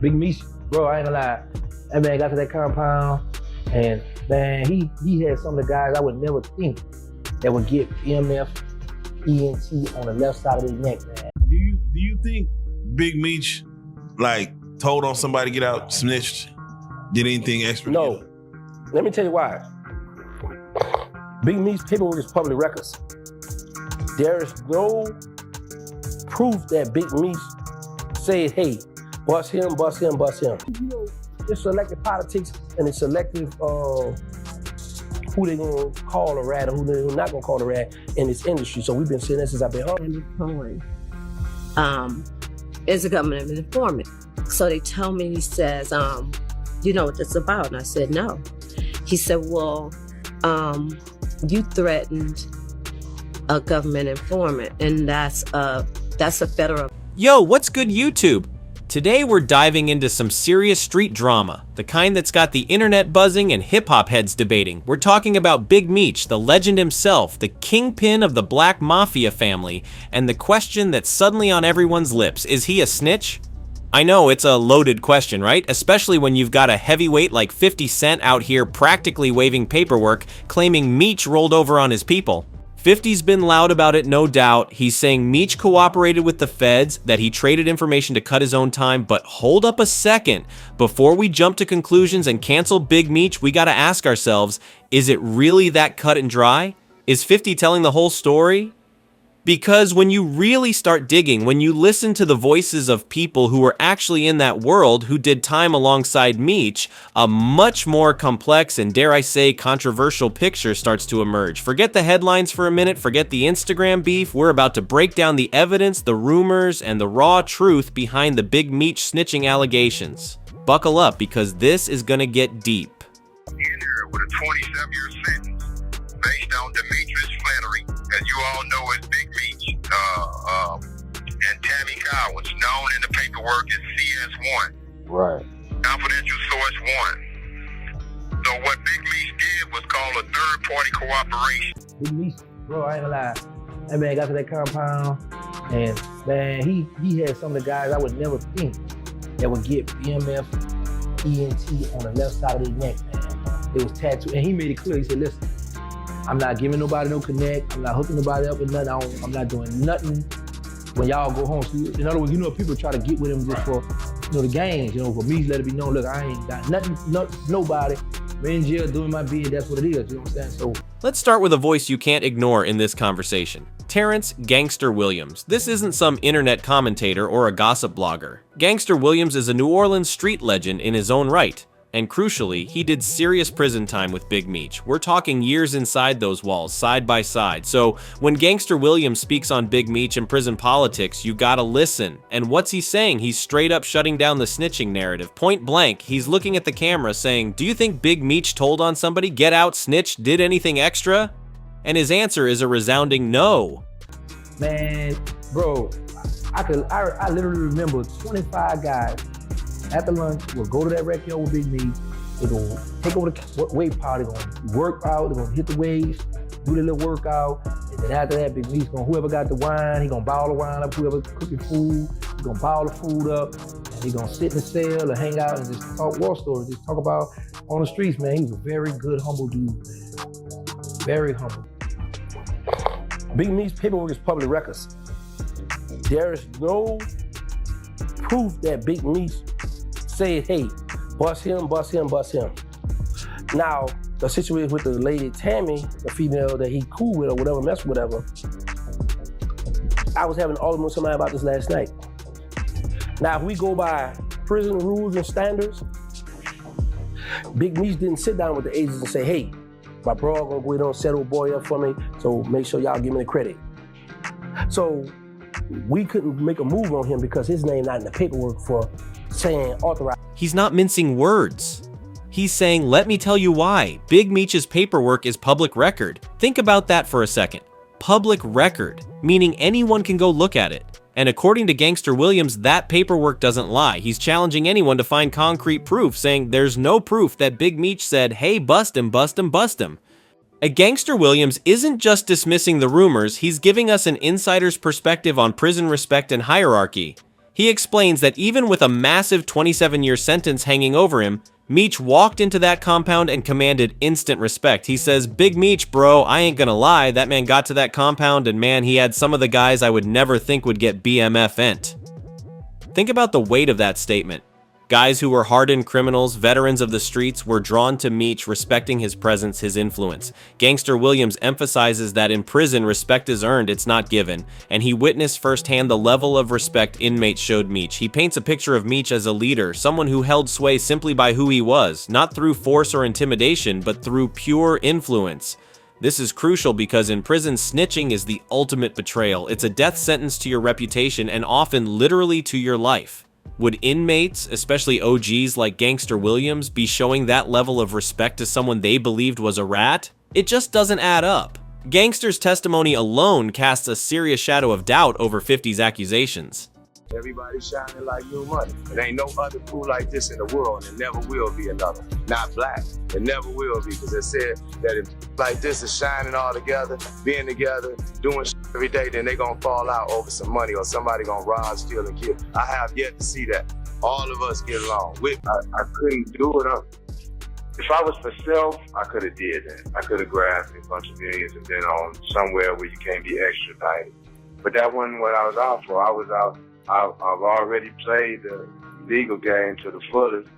Big Meech, bro, I ain't gonna lie. That man got to that compound, and man, he had some of the guys I would never think that would get EMF, ENT on the left side of their neck, man. Do you think Big Meech like told on somebody to get out, snitched, did anything extra? No. Let me tell you why. Big Meech paperwork is public records. There is no proof that Big Meech said, hey, bust him, bust him, bust him. You know, it's selective politics and it's selective who they gonna call a rat or who they not gonna call a rat in this industry. So we've been saying that since I've been home. Tammy Cowan is a government informant. So they tell me, he says, you know what this is about? And I said, no. He said, well, you threatened a government informant, and that's a federal. Yo, what's good, YouTube? Today we're diving into some serious street drama, the kind that's got the internet buzzing and hip-hop heads debating. We're talking about Big Meech, the legend himself, the kingpin of the Black Mafia family, and the question that's suddenly on everyone's lips: is he a snitch? I know it's a loaded question, right? Especially when you've got a heavyweight like 50 Cent out here practically waving paperwork, claiming Meech rolled over on his people. 50's been loud about it, no doubt. He's saying Meech cooperated with the feds, that he traded information to cut his own time. But hold up a second. Before we jump to conclusions and cancel Big Meech, we gotta ask ourselves, is it really that cut and dry? Is 50 telling the whole story? Because when you really start digging, when you listen to the voices of people who were actually in that world, who did time alongside Meech, a much more complex and, dare I say, controversial picture starts to emerge. Forget the headlines for a minute, forget the Instagram beef. We're about to break down the evidence, the rumors, and the raw truth behind the Big Meech snitching allegations. Buckle up, because this is gonna get deep. In here with a 27-year sentence based on Demetrius Flannery, as you all know, is Big Meech, and Tammy Cowan, known in the paperwork as CS1. Right. Confidential source 1. So what Big Meech did was called a third-party cooperation. Big Meech, bro, I ain't gonna lie. That man got to that compound, and man, he had some of the guys I would never think that would get EMF, ENT on the left side of their neck, man. It was tattooed, and he made it clear. He said, listen, I'm not giving nobody no connect. I'm not hooking nobody up with nothing. I'm not doing nothing when y'all go home. So in other words, you know, people try to get with him just for, you know, the games. You know, for me, let it be known, look, I ain't got nothing, nobody. I'm in jail doing my bid. That's what it is. You know what I'm saying? So let's start with a voice you can't ignore in this conversation. Terrence Gangster Williams. This isn't some internet commentator or a gossip blogger. Gangster Williams is a New Orleans street legend in his own right. And crucially, he did serious prison time with Big Meech. We're talking years inside those walls, side by side. So when Gangster Williams speaks on Big Meech and prison politics, you gotta listen. And what's he saying? He's straight up shutting down the snitching narrative. Point blank, he's looking at the camera saying, do you think Big Meech told on somebody, get out, snitch, did anything extra? And his answer is a resounding no. man, bro, I literally remember 25 guys after lunch will go to that rec yard with Big Meech. They're gonna take over the weight power. They're gonna work out. They're gonna hit the weights, do their little workout. And then after that, Big Meech gonna, whoever got the wine, he gonna bottle the wine up. Whoever cooking food, he gonna bottle the food up. And he gonna sit in the cell or hang out and just talk war stories. Just talk about on the streets, man. He was a very good, humble dude, man. Very humble. Big Meech's paperwork is public records. There is no proof that Big Meech said, hey, bust him, bust him, bust him. Now, the situation with the lady Tammy, the female that he cool with or whatever, mess with whatever, I was having an argument with somebody about this last night. Now, if we go by prison rules and standards, Big Meech didn't sit down with the agents and say, hey, my bro gonna go ahead and settle a boy up for me, so make sure y'all give me the credit. So we couldn't make a move on him because his name not in the paperwork for saying authorized. He's not mincing words. He's saying, let me tell you why. Big Meech's paperwork is public record. Think about that for a second. Public record, meaning anyone can go look at it. And according to Gangster Williams, that paperwork doesn't lie. He's challenging anyone to find concrete proof, saying there's no proof that Big Meech said, hey, bust him, bust him, bust him. A Gangster Williams isn't just dismissing the rumors, he's giving us an insider's perspective on prison respect and hierarchy. He explains that even with a massive 27-year sentence hanging over him, Meech walked into that compound and commanded instant respect. He says, "Big Meech, bro, I ain't gonna lie, that man got to that compound and man, he had some of the guys I would never think would get BMF-ent." Think about the weight of that statement. Guys who were hardened criminals, veterans of the streets, were drawn to Meech, respecting his presence, his influence. Gangster Williams emphasizes that in prison, respect is earned, it's not given, and he witnessed firsthand the level of respect inmates showed Meech. He paints a picture of Meech as a leader, someone who held sway simply by who he was, not through force or intimidation, but through pure influence. This is crucial because in prison, snitching is the ultimate betrayal. It's a death sentence to your reputation and often literally to your life. Would inmates, especially OGs like Gangster Williams, be showing that level of respect to someone they believed was a rat? It just doesn't add up. Gangster's testimony alone casts a serious shadow of doubt over 50's accusations. Everybody shining like new money. There ain't no other crew like this in the world, and there never will be another. Not black. It never will be, because it said that if like this is shining all together, being together, doing shit every day, then they gonna fall out over some money or somebody gonna rob, steal, and kill. I have yet to see that. All of us get along. I couldn't do it. If I was for self, I could have did that. I could have grabbed a bunch of millions and been on somewhere where you can't be extradited. But that wasn't what I was out for. I was out. I've already played the legal game to the fullest,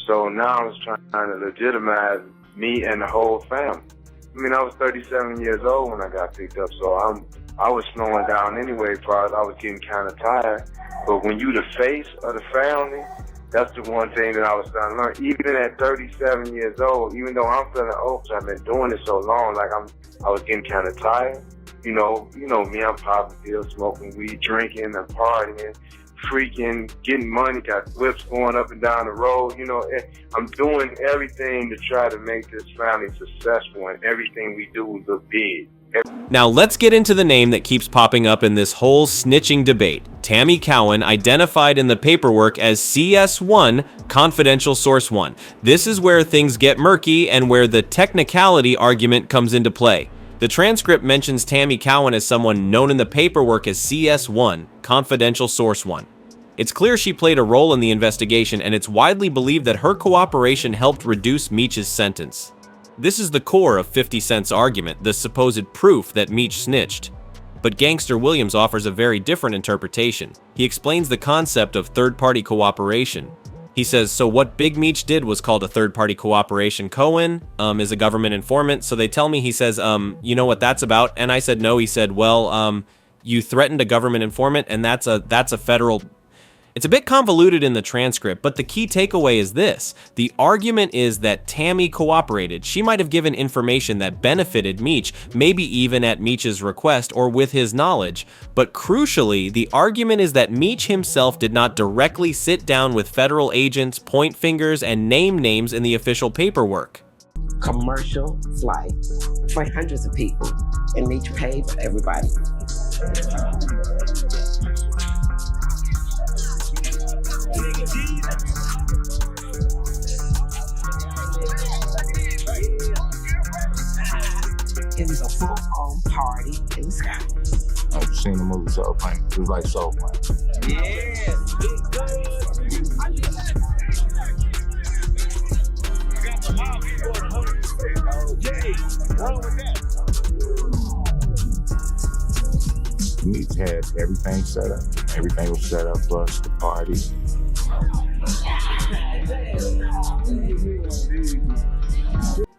so now I was trying to legitimize me and the whole family. I mean, I was 37 years old when I got picked up, so I was slowing down anyway, because I was getting kind of tired. But when you the face of the family, that's the one thing that I was starting to learn. Even at 37 years old, even though I'm feeling old, I've been doing it so long, like I was getting kind of tired. You know me, I'm popping pills, smoking weed, drinking, and partying, freaking, getting money, got whips going up and down the road. I'm doing everything to try to make this family successful, and everything we do look big. Now let's get into the name that keeps popping up in this whole snitching debate. Tammy Cowan, identified in the paperwork as CS1, Confidential Source 1. This is where things get murky and where the technicality argument comes into play. The transcript mentions Tammy Cowan as someone known in the paperwork as CS1, Confidential Source 1. It's clear she played a role in the investigation, and it's widely believed that her cooperation helped reduce Meech's sentence. This is the core of 50 Cent's argument, the supposed proof that Meech snitched. But Gangster Williams offers a very different interpretation. He explains the concept of third-party cooperation. He says, so what Big Meech did was called a third-party cooperation. Cohen is a government informant, so they tell me, he says, you know what that's about? And I said, no. He said, well, you threatened a government informant, and that's a federal... It's a bit convoluted in the transcript, but the key takeaway is this. The argument is that Tammy cooperated. She might have given information that benefited Meech, maybe even at Meech's request or with his knowledge. But crucially, the argument is that Meech himself did not directly sit down with federal agents, point fingers, and name names in the official paperwork. Commercial flight for hundreds of people, and Meech paid for everybody. It was a full-on party in the sky. I've seen the movie Soul Plane. It was like Soul Plane. Yeah. Meech had everything set up. Everything was set up for us to party.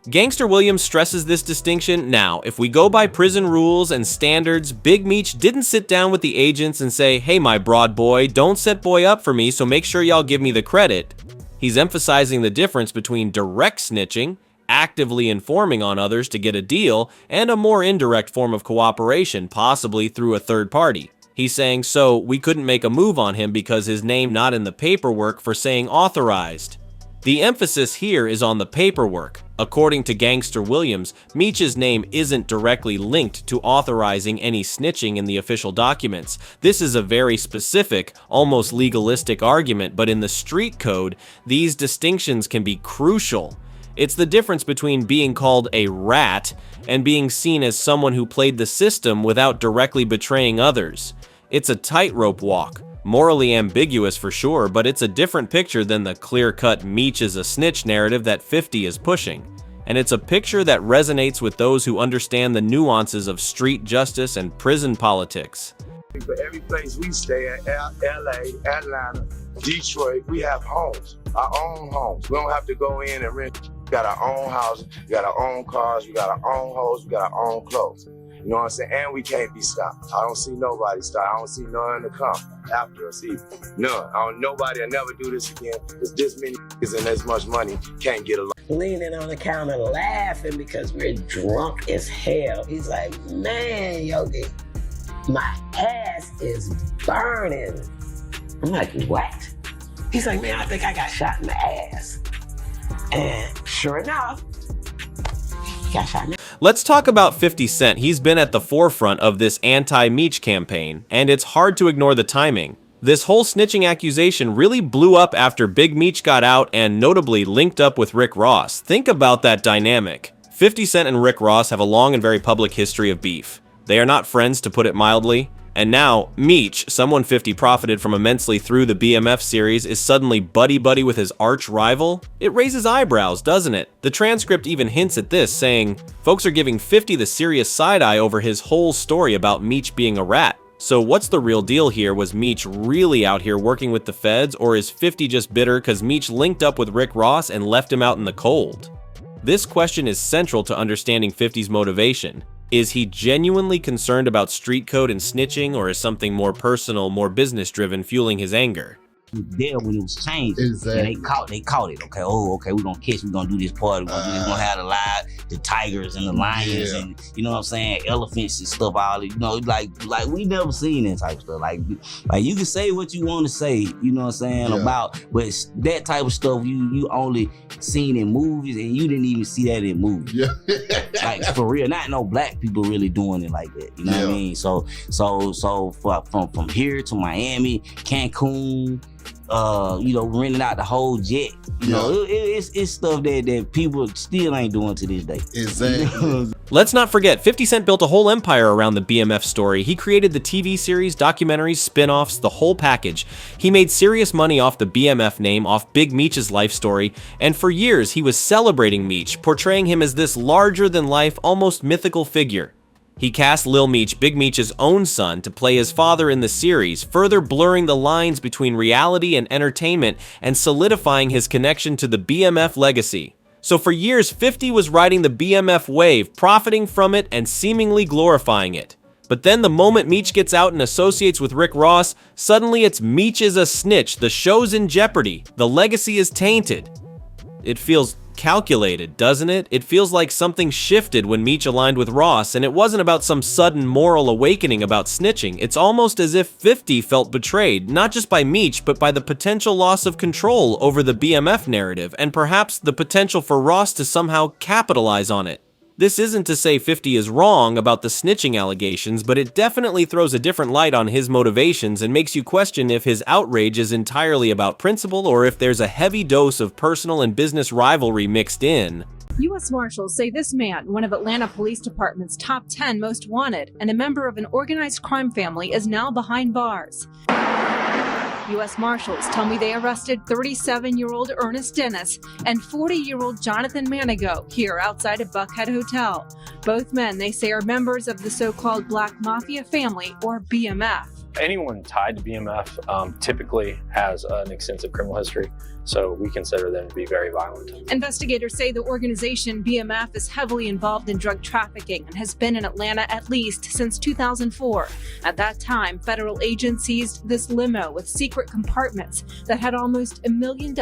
Gangster Williams stresses this distinction. Now, if we go by prison rules and standards, Big Meech didn't sit down with the agents and say, hey, my broad boy, don't set boy up for me, so make sure y'all give me the credit. He's emphasizing the difference between direct snitching, actively informing on others to get a deal, and a more indirect form of cooperation, possibly through a third party. He's saying, so we couldn't make a move on him because his name not in the paperwork for saying authorized. The emphasis here is on the paperwork. According to Gangster Williams, Meech's name isn't directly linked to authorizing any snitching in the official documents. This is a very specific, almost legalistic argument, but in the street code, these distinctions can be crucial. It's the difference between being called a rat and being seen as someone who played the system without directly betraying others. It's a tightrope walk. Morally ambiguous for sure, but it's a different picture than the clear-cut Meech is a snitch narrative that 50 is pushing. And it's a picture that resonates with those who understand the nuances of street justice and prison politics. But every place we stay at, LA, Atlanta, Detroit, we have homes, our own homes. We don't have to go in and rent. We got our own houses, we got our own cars, we got our own hoes, we got our own clothes. You know what I'm saying? And we can't be stopped. I don't see nobody stopped. I don't see none to come after us either. None. Nobody will never do this again, because this many niggas and as much money can't get along. Leaning on the counter laughing because we're drunk as hell. He's like, man, Yogi, my ass is burning. I'm like, what? He's like, man, I think I got shot in the ass. And sure enough, he got shot in the ass. Let's talk about 50 Cent. He's been at the forefront of this anti-Meech campaign, and it's hard to ignore the timing. This whole snitching accusation really blew up after Big Meech got out and notably linked up with Rick Ross. Think about that dynamic. 50 Cent and Rick Ross have a long and very public history of beef. They are not friends, to put it mildly. And now, Meech, someone 50 profited from immensely through the BMF series, is suddenly buddy-buddy with his arch rival? It raises eyebrows, doesn't it? The transcript even hints at this, saying, folks are giving 50 the serious side-eye over his whole story about Meech being a rat. So what's the real deal here? Was Meech really out here working with the feds, or is 50 just bitter because Meech linked up with Rick Ross and left him out in the cold? This question is central to understanding 50's motivation. Is he genuinely concerned about street code and snitching, or is something more personal, more business-driven fueling his anger? There when it was changed, Exactly. and they caught it. Okay, we're gonna catch, we're gonna do this party, we're gonna have the tigers and the lions, and you know what I'm saying, elephants and stuff. All you know, like we never seen that type of stuff. Like you can say what you want to say, you know what I'm saying, about, but that type of stuff you only seen in movies, and you didn't even see that in movies. Yeah. Like for real, not no black people really doing it like that. You know what I mean? So from here to Miami, Cancun. Renting out the whole jet. You know, it's stuff that people still ain't doing to this day. Exactly. Let's not forget, 50 Cent built a whole empire around the BMF story. He created the TV series, documentaries, spin-offs, the whole package. He made serious money off the BMF name, off Big Meech's life story, and for years he was celebrating Meech, portraying him as this larger-than-life, almost mythical figure. He cast Lil Meech, Big Meech's own son, to play his father in the series, further blurring the lines between reality and entertainment and solidifying his connection to the BMF legacy. So for years, 50 was riding the BMF wave, profiting from it and seemingly glorifying it. But then the moment Meech gets out and associates with Rick Ross, suddenly it's Meech is a snitch, the show's in jeopardy, the legacy is tainted. It feels calculated, doesn't it? It feels like something shifted when Meech aligned with Ross, and it wasn't about some sudden moral awakening about snitching. It's almost as if 50 felt betrayed, not just by Meech, but by the potential loss of control over the BMF narrative, and perhaps the potential for Ross to somehow capitalize on it. This isn't to say 50 is wrong about the snitching allegations, but it definitely throws a different light on his motivations and makes you question if his outrage is entirely about principle or if there's a heavy dose of personal and business rivalry mixed in. U.S. Marshals say this man, one of Atlanta Police Department's top 10 most wanted and a member of an organized crime family, is now behind bars. U.S. Marshals tell me they arrested 37-year-old Ernest Dennis and 40-year-old Jonathan Manigo here outside of Buckhead Hotel. Both men, they say, are members of the so-called Black Mafia family, or BMF. Anyone tied to BMF typically has an extensive criminal history, so we consider them to be very violent. Investigators say the organization BMF is heavily involved in drug trafficking and has been in Atlanta at least since 2004. At that time, federal agents seized this limo with secret compartments that had almost $1 million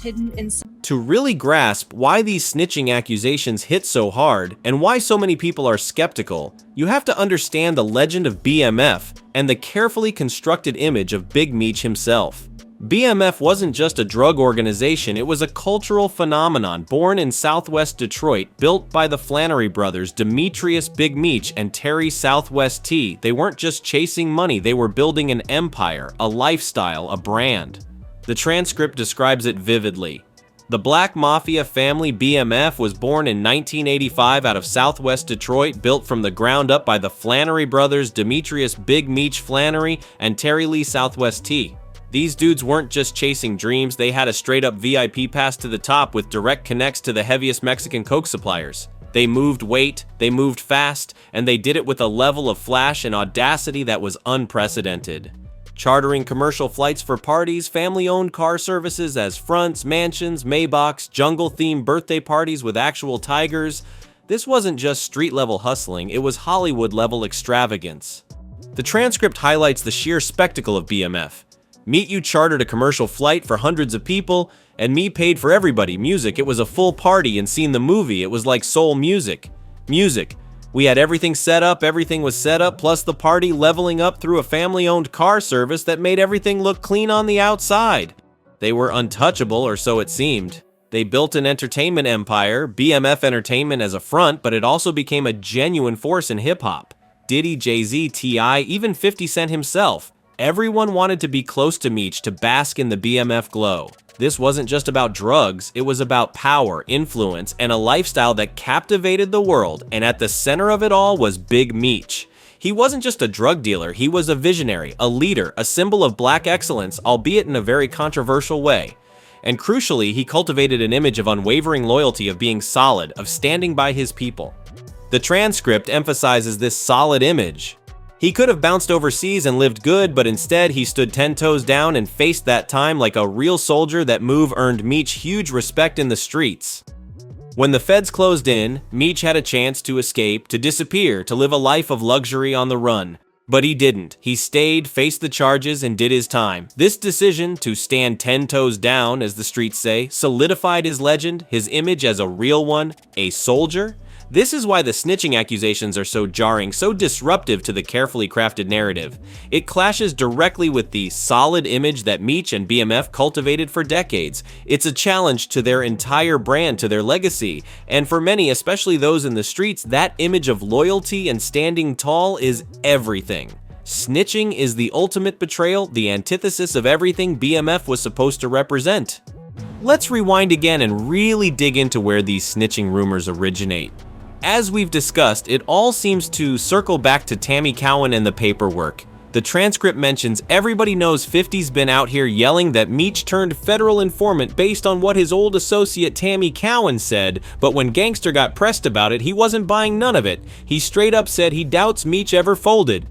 hidden inside. To really grasp why these snitching accusations hit so hard and why so many people are skeptical, you have to understand the legend of BMF and the carefully constructed image of Big Meech himself. BMF wasn't just a drug organization, it was a cultural phenomenon born in Southwest Detroit, built by the Flannery brothers, Demetrius Big Meech and Terry Southwest T. They weren't just chasing money, they were building an empire, a lifestyle, a brand. The transcript describes it vividly. The Black Mafia family BMF was born in 1985 out of Southwest Detroit, built from the ground up by the Flannery brothers, Demetrius Big Meech Flannery and Terry Lee Southwest T. These dudes weren't just chasing dreams, they had a straight-up VIP pass to the top with direct connects to the heaviest Mexican coke suppliers. They moved weight, they moved fast, and they did it with a level of flash and audacity that was unprecedented. Chartering commercial flights for parties, family-owned car services as fronts, mansions, Maybachs, jungle-themed birthday parties with actual tigers. This wasn't just street-level hustling, it was Hollywood-level extravagance. The transcript highlights the sheer spectacle of BMF. Meet You chartered a commercial flight for hundreds of people, and Me paid for everybody. Music, it was a full party, and seen the movie, it was like soul music. Music. We had everything set up, everything was set up, plus the party leveling up through a family-owned car service that made everything look clean on the outside. They were untouchable, or so it seemed. They built an entertainment empire, BMF Entertainment as a front, but it also became a genuine force in hip-hop. Diddy, Jay-Z, T.I., even 50 Cent himself. Everyone wanted to be close to Meech to bask in the BMF glow. This wasn't just about drugs, it was about power, influence, and a lifestyle that captivated the world, and at the center of it all was Big Meech. He wasn't just a drug dealer, he was a visionary, a leader, a symbol of black excellence, albeit in a very controversial way. And crucially, he cultivated an image of unwavering loyalty, of being solid, of standing by his people. The transcript emphasizes this solid image. He could have bounced overseas and lived good, but instead he stood 10 toes down and faced that time like a real soldier. That move earned Meech huge respect in the streets. When the feds closed in, Meech had a chance to escape, to disappear, to live a life of luxury on the run. But he didn't. He stayed, faced the charges, and did his time. This decision, to stand 10 toes down, as the streets say, solidified his legend, his image as a real one, a soldier. This is why the snitching accusations are so jarring, so disruptive to the carefully crafted narrative. It clashes directly with the solid image that Meech and BMF cultivated for decades. It's a challenge to their entire brand, to their legacy. And for many, especially those in the streets, that image of loyalty and standing tall is everything. Snitching is the ultimate betrayal, the antithesis of everything BMF was supposed to represent. Let's rewind again and really dig into where these snitching rumors originate. As we've discussed, it all seems to circle back to Tammy Cowan and the paperwork. The transcript mentions everybody knows 50's been out here yelling that Meech turned federal informant based on what his old associate Tammy Cowan said, but when Gangster got pressed about it, he wasn't buying none of it. He straight up said he doubts Meech ever folded.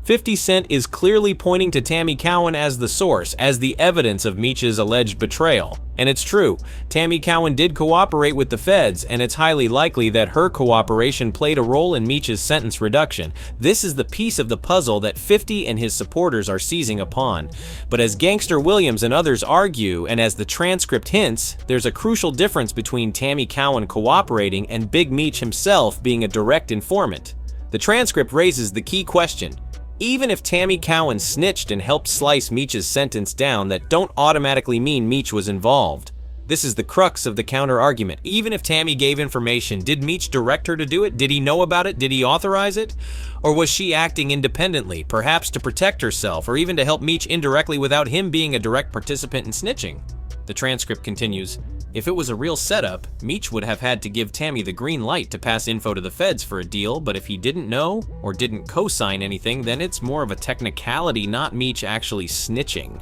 50 Cent is clearly pointing to Tammy Cowan as the source, as the evidence of Meech's alleged betrayal. And it's true, Tammy Cowan did cooperate with the feds, and it's highly likely that her cooperation played a role in Meech's sentence reduction. This is the piece of the puzzle that 50 and his supporters are seizing upon. But as Gangster Williams and others argue, and as the transcript hints, there's a crucial difference between Tammy Cowan cooperating and Big Meech himself being a direct informant. The transcript raises the key question. Even if Tammy Cowan snitched and helped slice Meech's sentence down, that don't automatically mean Meech was involved. This is the crux of the counter-argument. Even if Tammy gave information, did Meech direct her to do it? Did he know about it? Did he authorize it? Or was she acting independently, perhaps to protect herself, or even to help Meech indirectly without him being a direct participant in snitching? The transcript continues, if it was a real setup, Meech would have had to give Tammy the green light to pass info to the feds for a deal, but if he didn't know or didn't co-sign anything, then it's more of a technicality, not Meech actually snitching.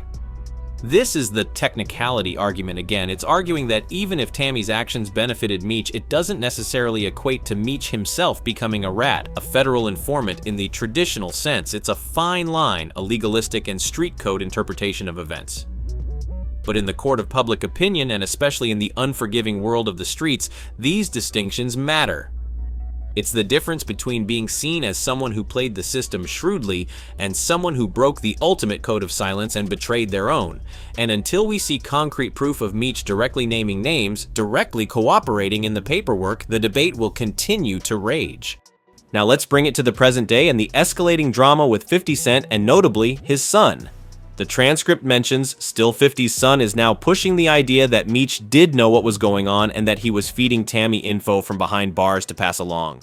This is the technicality argument again. It's arguing that even if Tammy's actions benefited Meech, it doesn't necessarily equate to Meech himself becoming a rat, a federal informant in the traditional sense. It's a fine line, a legalistic and street code interpretation of events. But in the court of public opinion, and especially in the unforgiving world of the streets, these distinctions matter. It's the difference between being seen as someone who played the system shrewdly and someone who broke the ultimate code of silence and betrayed their own. And until we see concrete proof of Meech directly naming names, directly cooperating in the paperwork, the debate will continue to rage. Now let's bring it to the present day and the escalating drama with 50 Cent and notably his son. The transcript mentions Still 50's son is now pushing the idea that Meech did know what was going on and that he was feeding Tammy info from behind bars to pass along.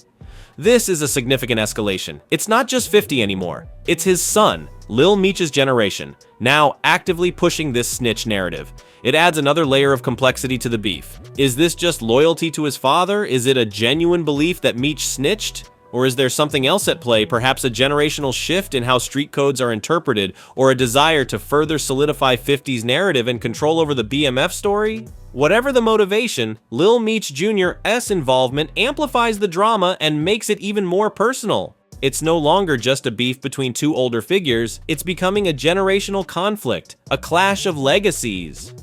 This is a significant escalation. It's not just 50 anymore. It's his son, Lil Meech's generation, now actively pushing this snitch narrative. It adds another layer of complexity to the beef. Is this just loyalty to his father? Is it a genuine belief that Meech snitched? Or is there something else at play, perhaps a generational shift in how street codes are interpreted, or a desire to further solidify 50's narrative and control over the BMF story? Whatever the motivation, Lil Meech Jr.'s involvement amplifies the drama and makes it even more personal. It's no longer just a beef between two older figures, it's becoming a generational conflict, a clash of legacies.